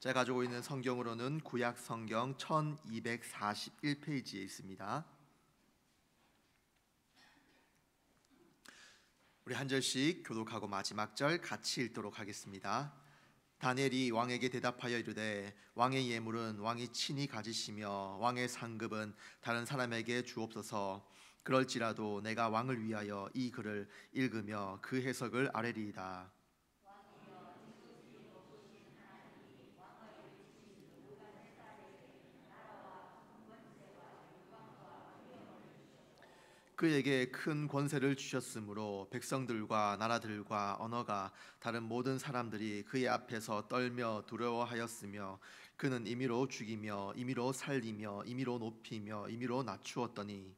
제가 가지고 있는 성경으로는 구약 성경 1241페이지에 있습니다. 우리 한 절씩 교독하고 마지막 절 같이 읽도록 하겠습니다. 다니엘이 왕에게 대답하여 이르되 왕의 예물은 왕이 친히 가지시며 왕의 상급은 다른 사람에게 주옵소서. 그럴지라도 내가 왕을 위하여 이 글을 읽으며 그 해석을 아뢰리이다. 그에게 큰 권세를 주셨으므로 백성들과 나라들과 언어가 다른 모든 사람들이 그의 앞에서 떨며 두려워하였으며 그는 임의로 죽이며 임의로 살리며 임의로 높이며 임의로 낮추었더니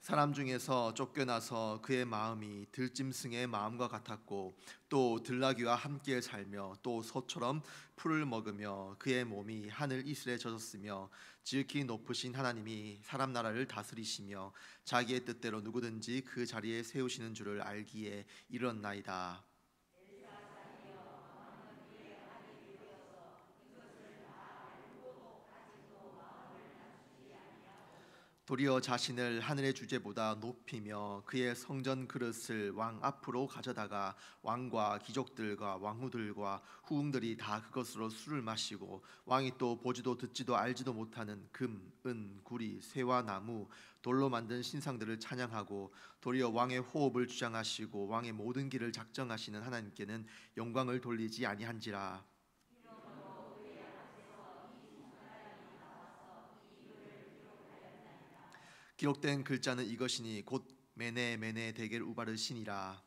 사람 중에서 쫓겨나서 그의 마음이 들짐승의 마음과 같았고 또 들나귀와 함께 살며 또 소처럼 풀을 먹으며 그의 몸이 하늘 이슬에 젖었으며 지극히 높으신 하나님이 사람 나라를 다스리시며 자기의 뜻대로 누구든지 그 자리에 세우시는 줄을 알기에 이르렀나이다. 도리어 자신을 하늘의 주제보다 높이며 그의 성전 그릇을 왕 앞으로 가져다가 왕과 귀족들과 왕후들과 후궁들이 다 그것으로 술을 마시고 왕이 또 보지도 듣지도 알지도 못하는 금, 은, 구리, 쇠와 나무, 돌로 만든 신상들을 찬양하고 도리어 왕의 호흡을 주장하시고 왕의 모든 길을 작정하시는 하나님께는 영광을 돌리지 아니한지라. 기록된 글자는 이것이니 곧 메네 메네 데겔 우바르신이라.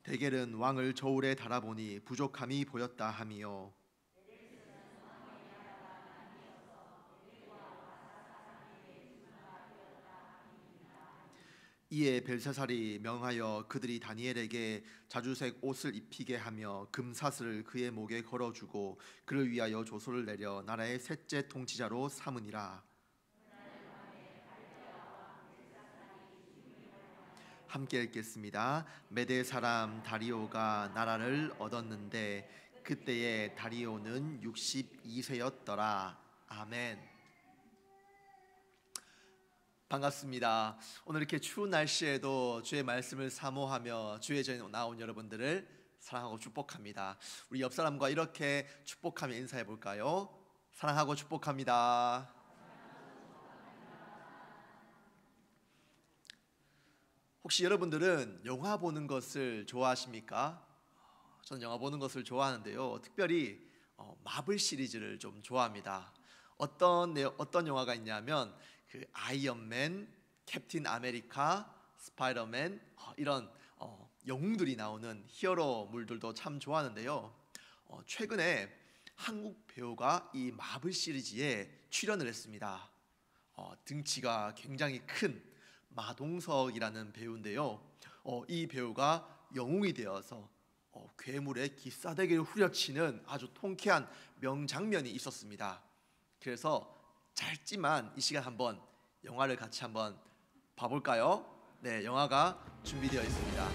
데겔은 왕을 저울에 달아보니 부족함이 보였다 하미요. 이에 벨사살이 명하여 그들이 다니엘에게 자주색 옷을 입히게 하며 금사슬을 그의 목에 걸어주고 그를 위하여 조소를 내려 나라의 셋째 통치자로 삼으니라. 함께 읽겠습니다. 메대 사람 다리오가 나라를 얻었는데 그때의 다리오는 62세였더라. 아멘. 반갑습니다. 오늘 이렇게 추운 날씨에도 주의 말씀을 사모하며 주의 전에 나온 여러분들을 사랑하고 축복합니다. 우리 옆 사람과 이렇게 축복하며 인사해 볼까요? 사랑하고 축복합니다. 혹시 여러분들은 영화 보는 것을 좋아하십니까? 저는 영화 보는 것을 좋아하는데요. 특별히 마블 시리즈를 좀 좋아합니다. 어떤 영화가 있냐면 그 아이언맨, 캡틴 아메리카, 스파이더맨 이런 영웅들이 나오는 히어로물들도 참 좋아하는데요. 최근에 한국 배우가 이 마블 시리즈에 출연을 했습니다. 등치가 굉장히 큰 마동석이라는 배우인데요. 이 배우가 영웅이 되어서 괴물의 기싸대기를 후려치는 아주 통쾌한 명장면이 있었습니다. 그래서 짧지만 이 시간 한번 영화를 같이 한번 봐볼까요? 네, 영화가 준비되어 있습니다.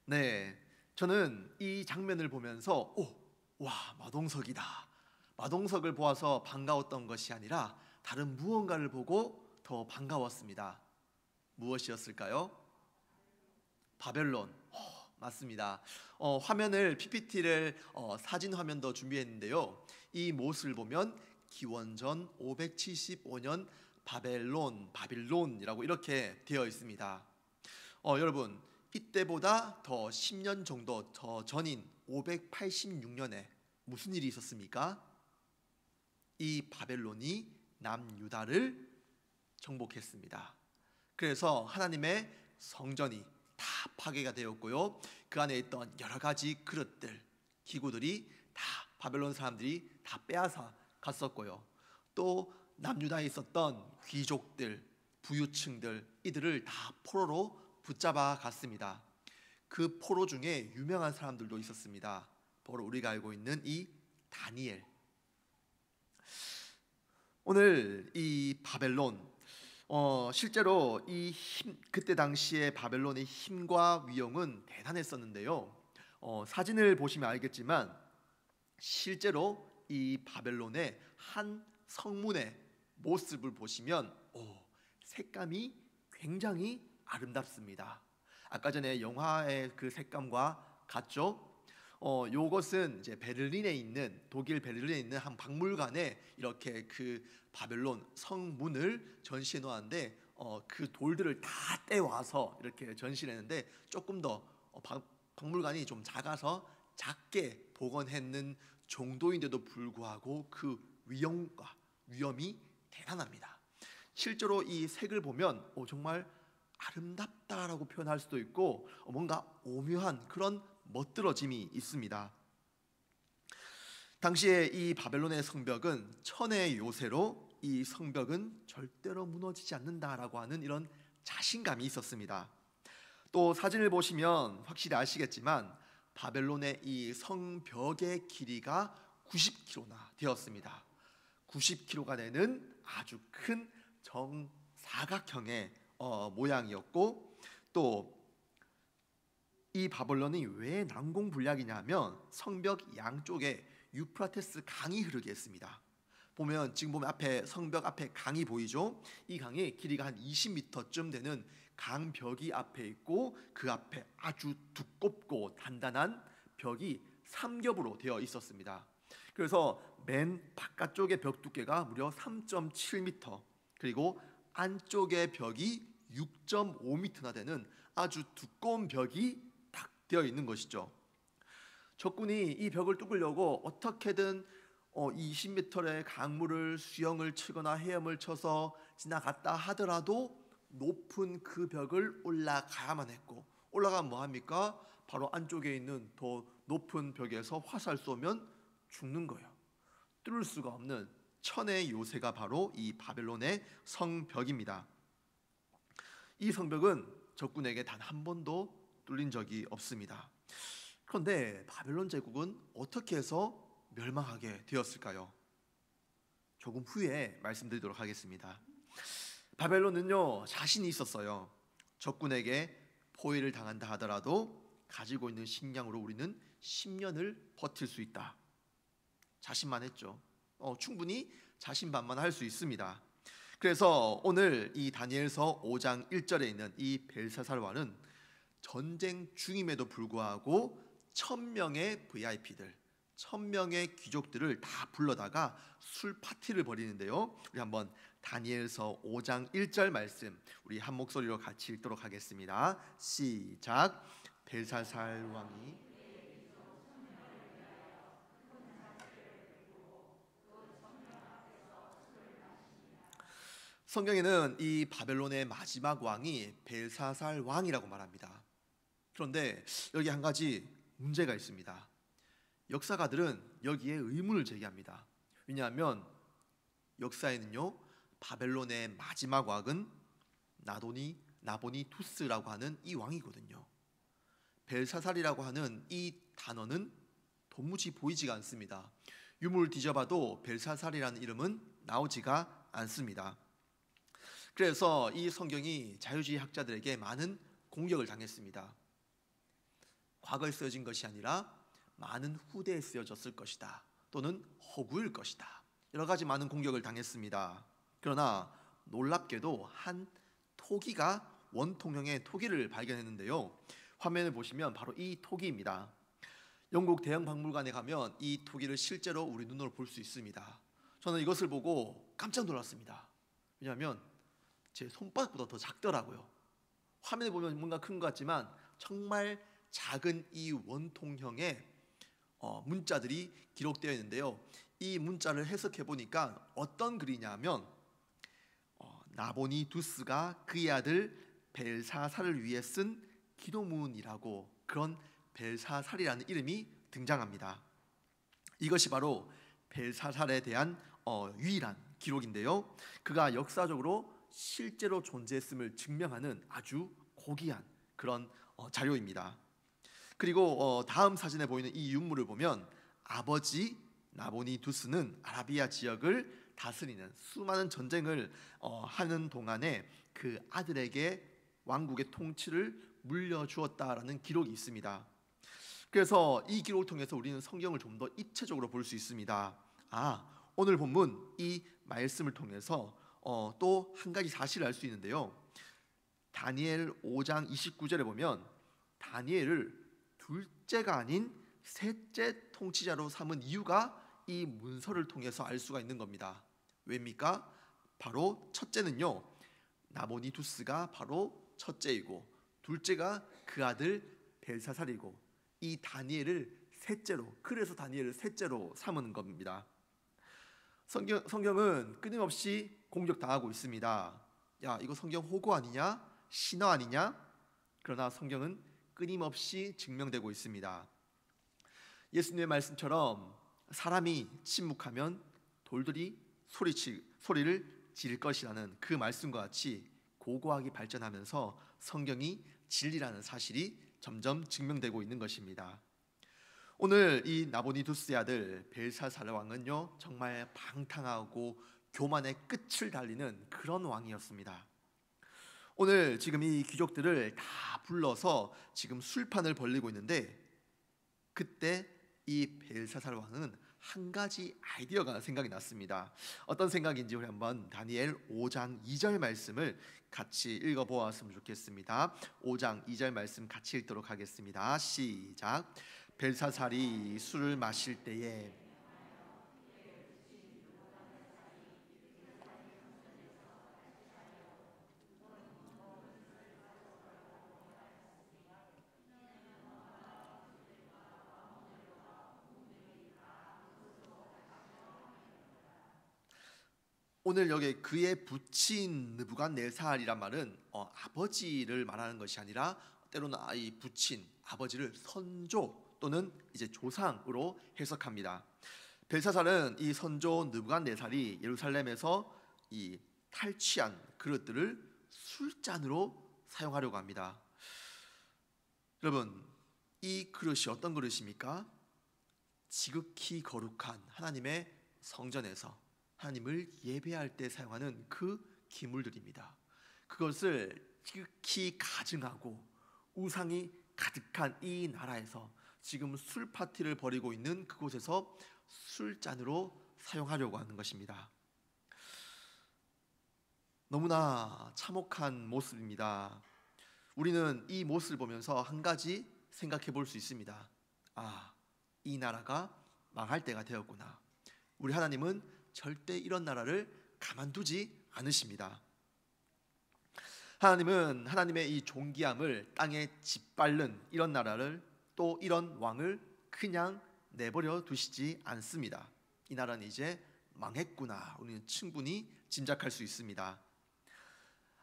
네, 저는 이 장면을 보면서 마동석이다. 마동석을 보아서 반가웠던 것이 아니라 다른 무언가를 보고 더 반가웠습니다. 무엇이었을까요? 바벨론. 맞습니다. 화면을 PPT를 사진 화면도 준비했는데요. 이 못을 보면 기원전 575년 바빌론이라고 이렇게 되어 있습니다. 여러분, 이때보다 더 10년 정도 더 전인 586년에 무슨 일이 있었습니까? 이 바벨론이 남유다를 정복했습니다. 그래서 하나님의 성전이 다 파괴가 되었고요. 그 안에 있던 여러 가지 그릇들, 기구들이 다 바벨론 사람들이 다 빼앗아 갔었고요. 또 남유다에 있었던 귀족들, 부유층들, 이들을 다 포로로 붙잡아 갔습니다. 그 포로 중에 유명한 사람들도 있었습니다. 바로 우리가 알고 있는 이 다니엘. 오늘 이 바벨론, 실제로 그때 당시에 바벨론의 힘과 위용은 대단했었는데요. 사진을 보시면 알겠지만 실제로 이 바벨론의 한 성문의 모습을 보시면 색감이 굉장히 아름답습니다. 아까 전에 영화의 그 색감과 같죠? 요것은 이제 독일 베를린에 있는 한 박물관에 이렇게 그 바벨론 성문을 전시해 놓았는데 그 돌들을 다 떼와서 이렇게 전시했는데 조금 더 박물관이 좀 작아서 작게 복원했는 정도인데도 불구하고 그 위험이 대단합니다. 실제로 이 색을 보면 정말 아름답다라고 표현할 수도 있고 뭔가 오묘한 그런 멋들어짐이 있습니다. 당시에 이 바벨론의 성벽은 천의 요새로 이 성벽은 절대로 무너지지 않는다라고 하는 이런 자신감이 있었습니다. 또 사진을 보시면 확실히 아시겠지만 바벨론의 이 성벽의 길이가 90km나 되었습니다. 90km가 되는 아주 큰 정사각형의 모양이었고, 또 이 바벨론이 왜 난공불락이냐면 성벽 양쪽에 유프라테스 강이 흐르게 했습니다. 지금 보면 앞에 성벽 앞에 강이 보이죠? 이 강이 길이가 한 20m쯤 되는 강벽이 앞에 있고 그 앞에 아주 두껍고 단단한 벽이 3겹으로 되어 있었습니다. 그래서 맨 바깥쪽의 벽 두께가 무려 3.7m, 그리고 안쪽의 벽이 6.5m나 되는 아주 두꺼운 벽이 딱 되어 있는 것이죠. 적군이 이 벽을 뚫으려고 어떻게든 20m의 강물을 수영을 치거나 헤엄을 쳐서 지나갔다 하더라도 높은 그 벽을 올라가야만 했고, 올라가면 뭐합니까? 바로 안쪽에 있는 더 높은 벽에서 화살 쏘면 죽는 거예요. 뚫을 수가 없는 천의 요새가 바로 이 바벨론의 성벽입니다. 이 성벽은 적군에게 단 한 번도 뚫린 적이 없습니다. 그런데 바벨론 제국은 어떻게 해서 멸망하게 되었을까요? 조금 후에 말씀드리도록 하겠습니다. 바벨론은요, 자신이 있었어요. 적군에게 포위를 당한다 하더라도 가지고 있는 식량으로 우리는 10년을 버틸 수 있다. 자신만했죠. 충분히 자신만할 수 있습니다. 그래서 오늘 이 다니엘서 5장 1절에 있는 이 벨사살 왕은 전쟁 중임에도 불구하고 1000명의 VIP들, 1000명의 귀족들을 다 불러다가 술 파티를 벌이는데요. 우리 한번 다니엘서 5장 1절 말씀 우리 한 목소리로 같이 읽도록 하겠습니다. 시작. 벨사살 왕이 성경에는 이 바벨론의 마지막 왕이 벨사살 왕이라고 말합니다. 그런데 여기 한 가지 문제가 있습니다. 역사가들은 여기에 의문을 제기합니다. 왜냐하면 역사에는요, 바벨론의 마지막 왕은 나보니투스라고 하는 이 왕이거든요. 벨사살이라고 하는 이 단어는 도무지 보이지가 않습니다. 유물을 뒤져봐도 벨사살이라는 이름은 나오지가 않습니다. 그래서 이 성경이 자유주의 학자들에게 많은 공격을 당했습니다. 과거에 쓰여진 것이 아니라 많은 후대에 쓰여졌을 것이다, 또는 허구일 것이다, 여러 가지 많은 공격을 당했습니다. 그러나 놀랍게도 한 토기가 원통형의 토기를 발견했는데요. 화면을 보시면 바로 이 토기입니다. 영국 대형 박물관에 가면 이 토기를 실제로 우리 눈으로 볼 수 있습니다. 저는 이것을 보고 깜짝 놀랐습니다. 왜냐하면 제 손바닥보다 더 작더라고요. 화면에 보면 뭔가 큰 것 같지만 정말 작은 이 원통형의 문자들이 기록되어 있는데요. 이 문자를 해석해 보니까 어떤 글이냐면 나보니두스가 그의 아들 벨사살을 위해 쓴 기도문이라고, 그런 벨사살이라는 이름이 등장합니다. 이것이 바로 벨사살에 대한 유일한 기록인데요. 그가 역사적으로 실제로 존재했음을 증명하는 아주 고귀한 그런 자료입니다. 그리고 다음 사진에 보이는 이 윤물을 보면 아버지 나보니두스는 아라비아 지역을 다스리는 수많은 전쟁을 하는 동안에 그 아들에게 왕국의 통치를 물려주었다라는 기록이 있습니다. 그래서 이 기록을 통해서 우리는 성경을 좀 더 입체적으로 볼 수 있습니다. 오늘 본문 이 말씀을 통해서 또 한 가지 사실을 알 수 있는데요. 다니엘 5장 29절에 보면 다니엘을 둘째가 아닌 셋째 통치자로 삼은 이유가 이 문서를 통해서 알 수가 있는 겁니다. 왜입니까? 바로 첫째는요, 나보니두스가 바로 첫째이고, 둘째가 그 아들 벨사살이고, 이 다니엘을 셋째로, 그래서 다니엘을 셋째로 삼은 겁니다. 성경은 끊임없이 공격당하고 있습니다. 야, 이거 성경 호구 아니냐? 신화 아니냐? 그러나 성경은 끊임없이 증명되고 있습니다. 예수님의 말씀처럼 사람이 침묵하면 돌들이 소리를 지를 것이라는 그 말씀과 같이 고고하게 발전하면서 성경이 진리라는 사실이 점점 증명되고 있는 것입니다. 오늘 이 나보니두스의 아들 벨사살 왕은요, 정말 방탕하고 교만의 끝을 달리는 그런 왕이었습니다. 오늘 지금 이 귀족들을 다 불러서 지금 술판을 벌리고 있는데, 그때 이 벨사살 왕은 한 가지 아이디어가 생각이 났습니다. 어떤 생각인지 우리 한번 다니엘 5장 2절 말씀을 같이 읽어보았으면 좋겠습니다. 5장 2절 말씀 같이 읽도록 하겠습니다. 시작. 벨사살이 술을 마실 때에 오늘 여기 그의 부친 느부갓네살이란 말은 아버지를 말하는 것이 아니라 때로는 이 부친 아버지를 선조 또는 이제 조상으로 해석합니다. 벨사살은 이 선조 느부갓네살이 예루살렘에서 이 탈취한 그릇들을 술잔으로 사용하려고 합니다. 여러분, 이 그릇이 어떤 그릇입니까? 지극히 거룩한 하나님의 성전에서 하나님을 예배할 때 사용하는 그 기물들입니다. 그것을 지극히 가증하고 우상이 가득한 이 나라에서 지금 술 파티를 벌이고 있는 그곳에서 술잔으로 사용하려고 하는 것입니다. 너무나 참혹한 모습입니다. 우리는 이 모습을 보면서 한 가지 생각해 볼 수 있습니다. 이 나라가 망할 때가 되었구나. 우리 하나님은 절대 이런 나라를 가만두지 않으십니다. 하나님은 하나님의 이 존귀함을 땅에 짓밟는 이런 나라를, 또 이런 왕을 그냥 내버려 두시지 않습니다. 이 나라는 이제 망했구나, 우리는 충분히 짐작할 수 있습니다.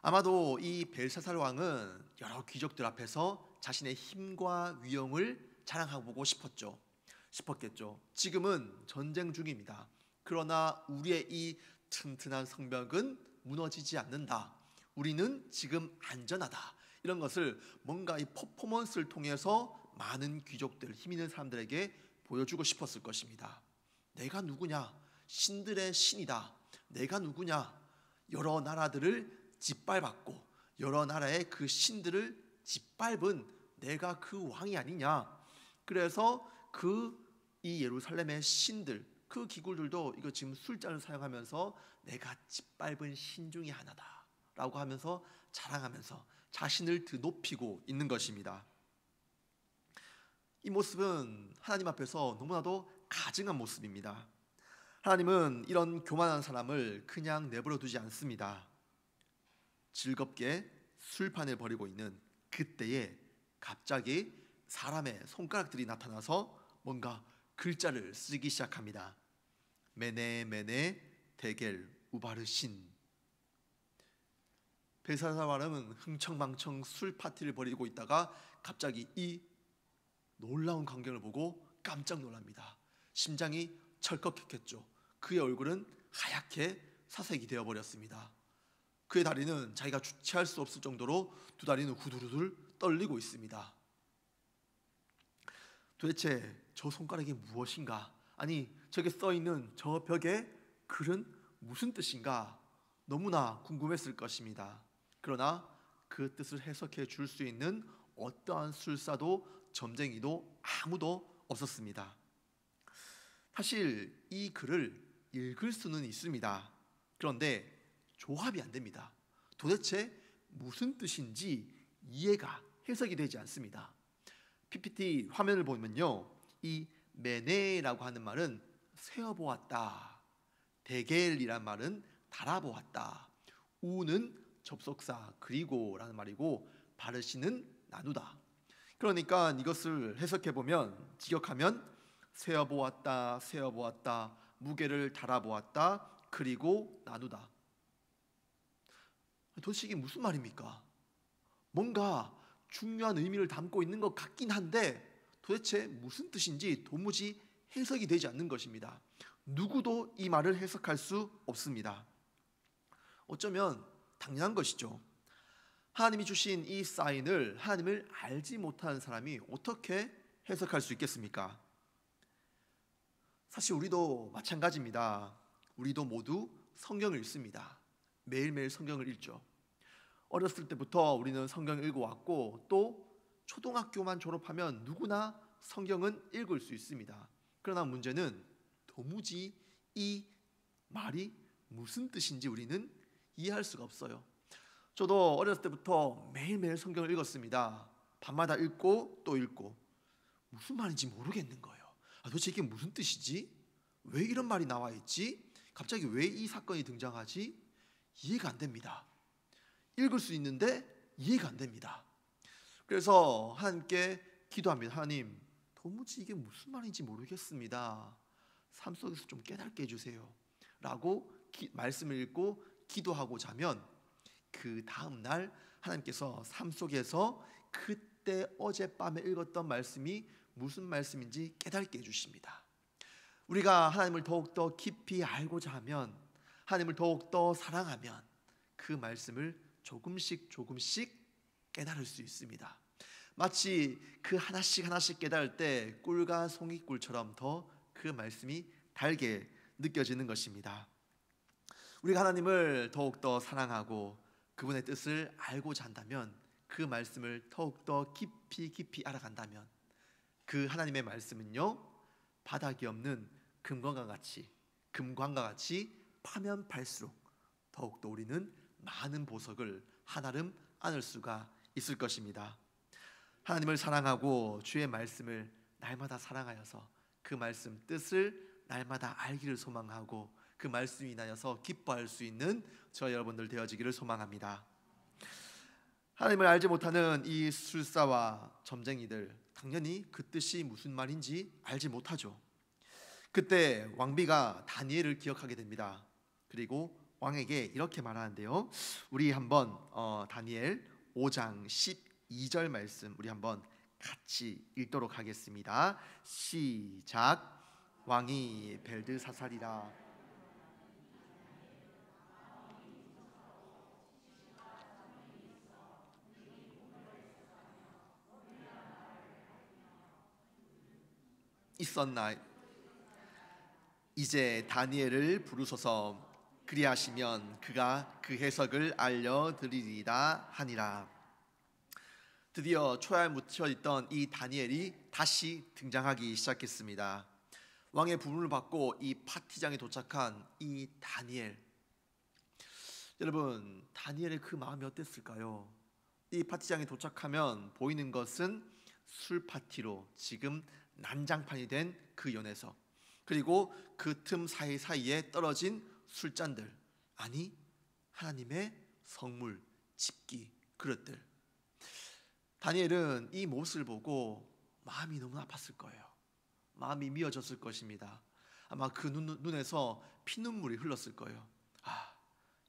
아마도 이 벨사살 왕은 여러 귀족들 앞에서 자신의 힘과 위엄을 자랑하고 싶었겠죠. 지금은 전쟁 중입니다. 그러나 우리의 이 튼튼한 성벽은 무너지지 않는다. 우리는 지금 안전하다. 이런 것을 뭔가 이 퍼포먼스를 통해서 많은 귀족들, 힘 있는 사람들에게 보여주고 싶었을 것입니다. 내가 누구냐? 신들의 신이다. 내가 누구냐? 여러 나라들을 짓밟았고 여러 나라의 그 신들을 짓밟은 내가 그 왕이 아니냐. 그래서 이 예루살렘의 신들, 그 기굴들도 이거 지금 술잔을 사용하면서 내가 짓밟은 신 중에 하나다 라고 하면서 자랑하면서 자신을 드높이고 있는 것입니다. 이 모습은 하나님 앞에서 너무나도 가증한 모습입니다. 하나님은 이런 교만한 사람을 그냥 내버려 두지 않습니다. 즐겁게 술판을 벌이고 있는 그때에 갑자기 사람의 손가락들이 나타나서 뭔가 글자를 쓰기 시작합니다. 메네 메네 데겔 우바르신. 벨사사람은 흥청망청 술 파티를 벌이고 있다가 갑자기 이 놀라운 광경을 보고 깜짝 놀랍니다. 심장이 철컥했겠죠. 그의 얼굴은 하얗게 사색이 되어버렸습니다. 그의 다리는 자기가 주체할 수 없을 정도로 두 다리는 후두루들 떨리고 있습니다. 도대체 저 손가락이 무엇인가? 아니, 저게 써있는 저 벽에 글은 무슨 뜻인가? 너무나 궁금했을 것입니다. 그러나 그 뜻을 해석해 줄 수 있는 어떠한 술사도 점쟁이도 아무도 없었습니다. 사실 이 글을 읽을 수는 있습니다. 그런데 조합이 안 됩니다. 도대체 무슨 뜻인지 이해가 해석이 되지 않습니다. PPT 화면을 보면요, 이 메네라고 하는 말은 세어보았다, 데겔이란 말은 달아보았다, 우는 접속사 그리고라는 말이고 바르시는 나누다. 그러니까 이것을 해석해 보면, 직역하면 세어보았다, 세어보았다, 무게를 달아보았다, 그리고 나누다. 도대체 이게 무슨 말입니까? 뭔가 중요한 의미를 담고 있는 것 같긴 한데 도대체 무슨 뜻인지 도무지 해석이 되지 않는 것입니다. 누구도 이 말을 해석할 수 없습니다. 어쩌면 당연한 것이죠. 하나님이 주신 이 사인을 하나님을 알지 못하는 사람이 어떻게 해석할 수 있겠습니까? 사실 우리도 마찬가지입니다. 우리도 모두 성경을 읽습니다. 매일매일 성경을 읽죠. 어렸을 때부터 우리는 성경을 읽어왔고 또 초등학교만 졸업하면 누구나 성경은 읽을 수 있습니다. 그러나 문제는 도무지 이 말이 무슨 뜻인지 우리는 이해할 수가 없어요. 저도 어렸을 때부터 매일매일 성경을 읽었습니다. 밤마다 읽고 또 읽고 무슨 말인지 모르겠는 거예요. 도대체 이게 무슨 뜻이지? 왜 이런 말이 나와 있지? 갑자기 왜 이 사건이 등장하지? 이해가 안 됩니다. 읽을 수 있는데 이해가 안 됩니다. 그래서 하나님께 기도합니다. 하나님, 도무지 이게 무슨 말인지 모르겠습니다. 삶 속에서 좀 깨닫게 해주세요 라고 말씀을 읽고 기도하고 자면 그 다음 날 하나님께서 삶 속에서 그때 어젯밤에 읽었던 말씀이 무슨 말씀인지 깨닫게 해주십니다. 우리가 하나님을 더욱더 깊이 알고자 하면, 하나님을 더욱더 사랑하면 그 말씀을 조금씩 깨달을 수 있습니다. 마치 그 하나씩 하나씩 깨달을 때 꿀과 송이꿀처럼 더 그 말씀이 달게 느껴지는 것입니다. 우리가 하나님을 더욱더 사랑하고 그분의 뜻을 알고자 한다면, 그 말씀을 더욱더 깊이 알아간다면 그 하나님의 말씀은요, 바닥이 없는 금광과 같이 파면 팔수록 더욱더 우리는 많은 보석을 한아름 안을 수가 있을 것입니다. 하나님을 사랑하고 주의 말씀을 날마다 사랑하여서 그 말씀 뜻을 날마다 알기를 소망하고 그 말씀이 인하여서 기뻐할 수 있는 저와 여러분들 되어지기를 소망합니다. 하나님을 알지 못하는 이 술사와 점쟁이들, 당연히 그 뜻이 무슨 말인지 알지 못하죠. 그때 왕비가 다니엘을 기억하게 됩니다. 그리고 왕에게 이렇게 말하는데요, 우리 한번 다니엘 5장 12절 말씀 우리 한번 같이 읽도록 하겠습니다. 시작. 왕이 벨드사살이라 있었나. 이제 다니엘을 부르소서. 그리하시면 그가 그 해석을 알려드리리라 하니라. 드디어 초야에 묻혀있던 이 다니엘이 다시 등장하기 시작했습니다. 왕의 부름을 받고 이 파티장에 도착한 이 다니엘, 여러분, 다니엘의 그 마음이 어땠을까요? 이 파티장에 도착하면 보이는 것은 술 파티로 지금 난장판이 된 그 연회석, 그리고 그 틈 사이사이에 떨어진 술잔들, 아니 하나님의 성물, 집기, 그릇들. 다니엘은 이 모습을 보고 마음이 너무 아팠을 거예요. 마음이 미어졌을 것입니다. 아마 그 눈에서 피눈물이 흘렀을 거예요.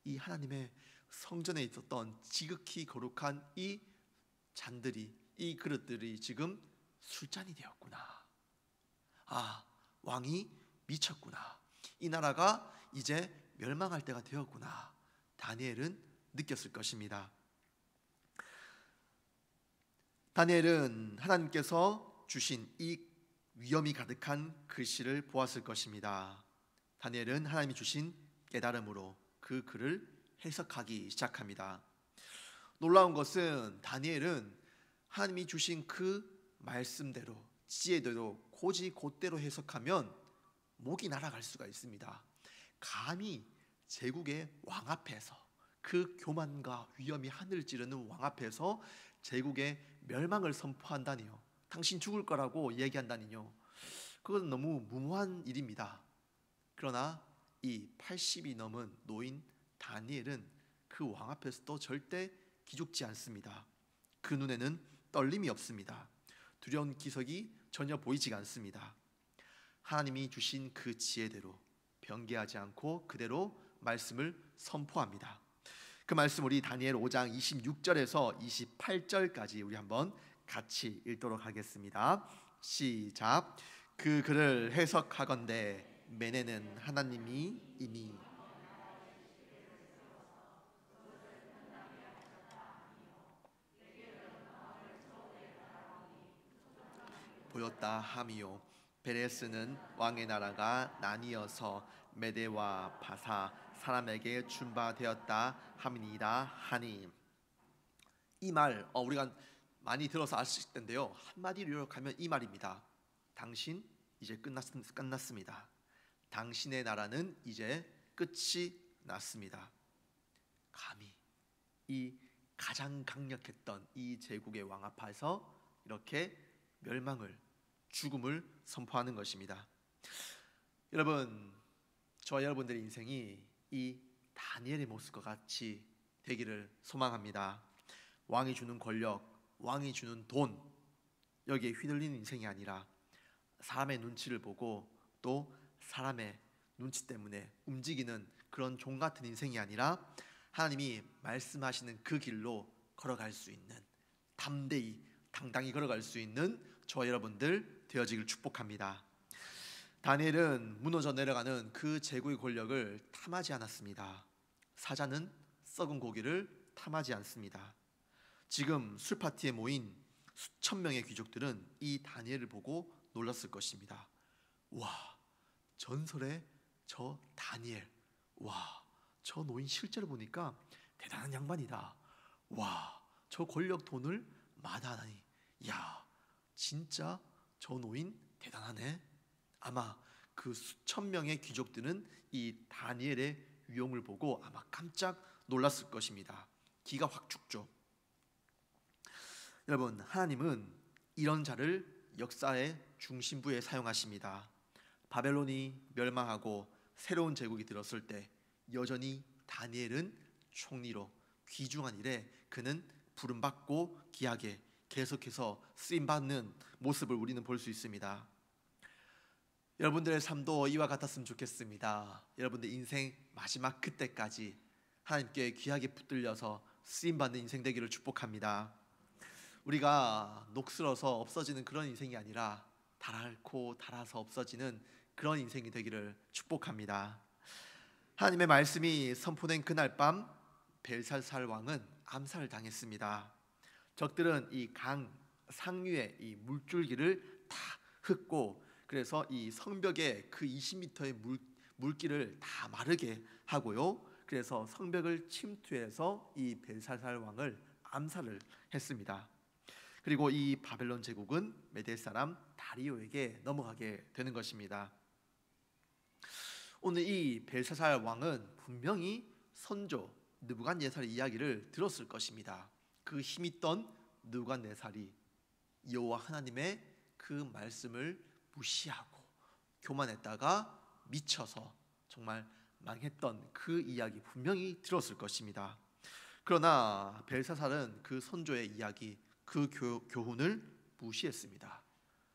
이 하나님의 성전에 있었던 지극히 거룩한 이 잔들이, 이 그릇들이 지금 술잔이 되었구나. 왕이 미쳤구나. 이 나라가 이제 멸망할 때가 되었구나. 다니엘은 느꼈을 것입니다. 다니엘은 하나님께서 주신 이 위엄이 가득한 글씨를 보았을 것입니다. 다니엘은 하나님이 주신 깨달음으로 그 글을 해석하기 시작합니다. 놀라운 것은 다니엘은 하나님이 주신 그 말씀대로, 지혜대로 곧대로 해석하면 목이 날아갈 수가 있습니다. 감히 제국의 왕 앞에서, 그 교만과 위엄이 하늘을 찌르는 왕 앞에서 제국의 멸망을 선포한다니요, 당신 죽을 거라고 얘기한다니요, 그건 너무 무모한 일입니다. 그러나 이 80이 넘은 노인 다니엘은 그 왕 앞에서도 절대 기죽지 않습니다. 그 눈에는 떨림이 없습니다. 두려운 기색이 전혀 보이지 않습니다. 하나님이 주신 그 지혜대로 변개하지 않고 그대로 말씀을 선포합니다. 그 말씀 우리 다니엘 5장 26절에서 28절까지 우리 한번 같이 읽도록 하겠습니다. 시작. 그 글을 해석하건대 메네는 하나님이 이미 보였다 함이요, 베레스는 왕의 나라가 나뉘어서 메대와 바사 사람에게 준바되었다 함이니이다 하니. 이 말 우리가 많이 들어서 아실 텐데요, 한마디로 요약하면 이 말입니다. 당신 이제 끝났습니다. 당신의 나라는 이제 끝이 났습니다. 감히 이 가장 강력했던 이 제국의 왕 앞에서 이렇게 멸망을, 죽음을 선포하는 것입니다. 여러분, 저와 여러분들의 인생이 이 다니엘의 모습과 같이 되기를 소망합니다. 왕이 주는 권력, 왕이 주는 돈, 여기에 휘둘리는 인생이 아니라 사람의 눈치를 보고 또 사람의 눈치 때문에 움직이는 그런 종 같은 인생이 아니라 하나님이 말씀하시는 그 길로 걸어갈 수 있는, 담대히 당당히 걸어갈 수 있는 저와 여러분들 되어지길 축복합니다. 다니엘은 무너져 내려가는 그 제국의 권력을 탐하지 않았습니다. 사자는 썩은 고기를 탐하지 않습니다. 지금 술파티에 모인 수천 명의 귀족들은 이 다니엘을 보고 놀랐을 것입니다. 와, 전설의 저 다니엘, 와, 저 노인 실제로 보니까 대단한 양반이다. 와, 저 권력 돈을 마다하다니, 야, 진짜 저 노인 대단하네. 아마 그 수천 명의 귀족들은 이 다니엘의 위엄을 보고 아마 깜짝 놀랐을 것입니다. 기가 확 죽죠. 여러분, 하나님은 이런 자를 역사의 중심부에 사용하십니다. 바벨론이 멸망하고 새로운 제국이 들었을 때 여전히 다니엘은 총리로 귀중한 일에 그는 부름받고 귀하게 계속해서 쓰임받는 모습을 우리는 볼 수 있습니다. 여러분들의 삶도 이와 같았으면 좋겠습니다. 여러분들 인생 마지막 그때까지 하나님께 귀하게 붙들려서 쓰임받는 인생 되기를 축복합니다. 우리가 녹슬어서 없어지는 그런 인생이 아니라 닳고 닳아서 없어지는 그런 인생이 되기를 축복합니다. 하나님의 말씀이 선포된 그날 밤 벨사살 왕은 암살을 당했습니다. 적들은 이 강 상류의 이 물줄기를 다 흙고, 그래서 이 성벽의 그 20m의 물길을 다 마르게 하고요, 그래서 성벽을 침투해서 이 벨사살 왕을 암살을 했습니다. 그리고 이 바벨론 제국은 메대 사람 다리오에게 넘어가게 되는 것입니다. 오늘 이 벨사살 왕은 분명히 선조 느부갓네살의 이야기를 들었을 것입니다. 그 힘있던 느부갓네살이 여호와 하나님의 그 말씀을 무시하고 교만했다가 미쳐서 정말 망했던 그 이야기 분명히 들었을 것입니다. 그러나 벨사살은 그 선조의 이야기 그 교훈을 무시했습니다.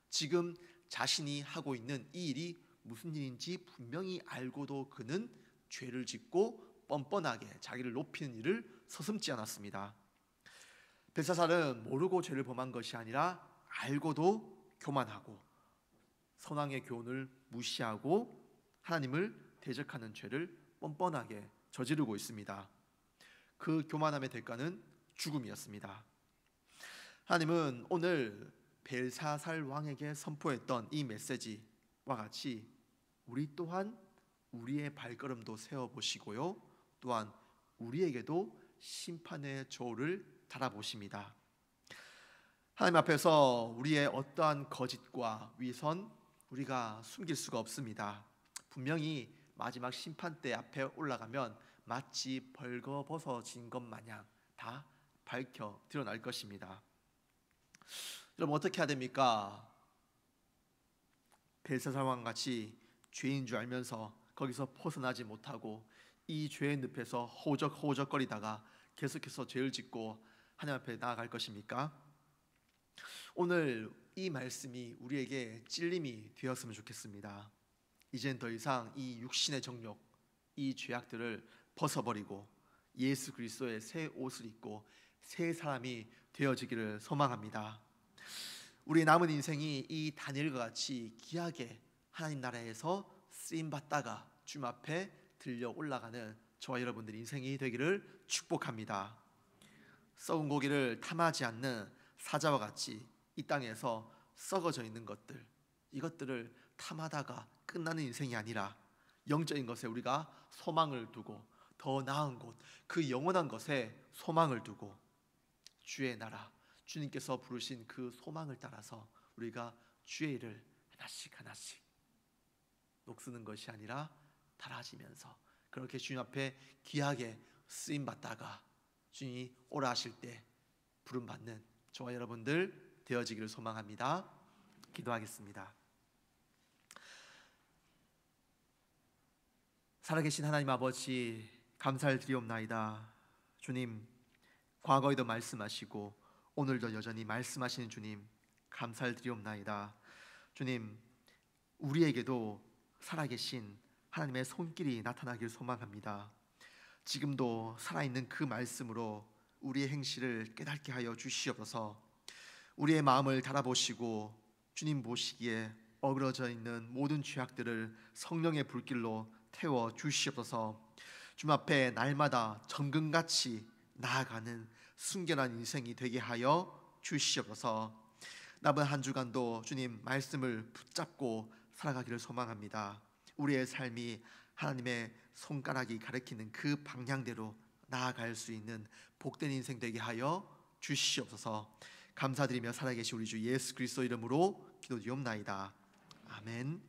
지금 자신이 하고 있는 이 일이 무슨 일인지 분명히 알고도 그는 죄를 짓고 뻔뻔하게 자기를 높이는 일을 서슴지 않았습니다. 벨사살은 모르고 죄를 범한 것이 아니라 알고도 교만하고 선왕의 교훈을 무시하고 하나님을 대적하는 죄를 뻔뻔하게 저지르고 있습니다. 그 교만함의 대가는 죽음이었습니다. 하나님은 오늘 벨사살 왕에게 선포했던 이 메시지와 같이 우리 또한 우리의 발걸음도 세워보시고요, 또한 우리에게도 심판의 조를 달아보십니다. 하나님 앞에서 우리의 어떠한 거짓과 위선 우리가 숨길 수가 없습니다. 분명히 마지막 심판대 앞에 올라가면 마치 벌거벗어진 것 마냥 다 밝혀 드러날 것입니다. 여러분, 어떻게 해야 됩니까? 벨사살 왕 같이 죄인 줄 알면서 거기서 벗어나지 못하고 이 죄의 늪에서 허우적허우적거리다가 계속해서 죄를 짓고 하나님 앞에 나아갈 것입니까? 오늘 이 말씀이 우리에게 찔림이 되었으면 좋겠습니다. 이젠 더 이상 이 육신의 정욕, 이 죄악들을 벗어버리고 예수 그리스도의 새 옷을 입고 새 사람이 되어지기를 소망합니다. 우리 남은 인생이 이 다니엘과 같이 귀하게 하나님 나라에서 쓰임받다가 주님 앞에 들려 올라가는 저와 여러분들의 인생이 되기를 축복합니다. 썩은 고기를 탐하지 않는 사자와 같이 이 땅에서 썩어져 있는 것들, 이것들을 탐하다가 끝나는 인생이 아니라 영적인 것에 우리가 소망을 두고 더 나은 곳, 그 영원한 것에 소망을 두고 주의 나라, 주님께서 부르신 그 소망을 따라서 우리가 주의 일을 하나씩 하나씩 녹쓰는 것이 아니라 달아지면서 그렇게 주님 앞에 귀하게 쓰임받다가 주님이 오라 하실 때 부름받는 저와 여러분들 되어지기를 소망합니다. 기도하겠습니다. 살아계신 하나님 아버지, 감사를 드리옵나이다. 주님, 과거에도 말씀하시고 오늘도 여전히 말씀하시는 주님, 감사를 드리옵나이다. 주님, 우리에게도 살아계신 하나님의 손길이 나타나길 소망합니다. 지금도 살아있는 그 말씀으로 우리의 행실을 깨닫게 하여 주시옵소서. 우리의 마음을 달아보시고 주님 보시기에 어그러져 있는 모든 죄악들을 성령의 불길로 태워 주시옵소서. 주님 앞에 날마다 정금같이 나아가는 순결한 인생이 되게 하여 주시옵소서. 남은 한 주간도 주님 말씀을 붙잡고 살아가기를 소망합니다. 우리의 삶이 하나님의 손가락이 가리키는 그 방향대로 나아갈 수 있는 복된 인생 되게 하여 주시옵소서. 감사드리며 살아계신 우리 주 예수 그리스도 이름으로 기도드리옵나이다. 아멘.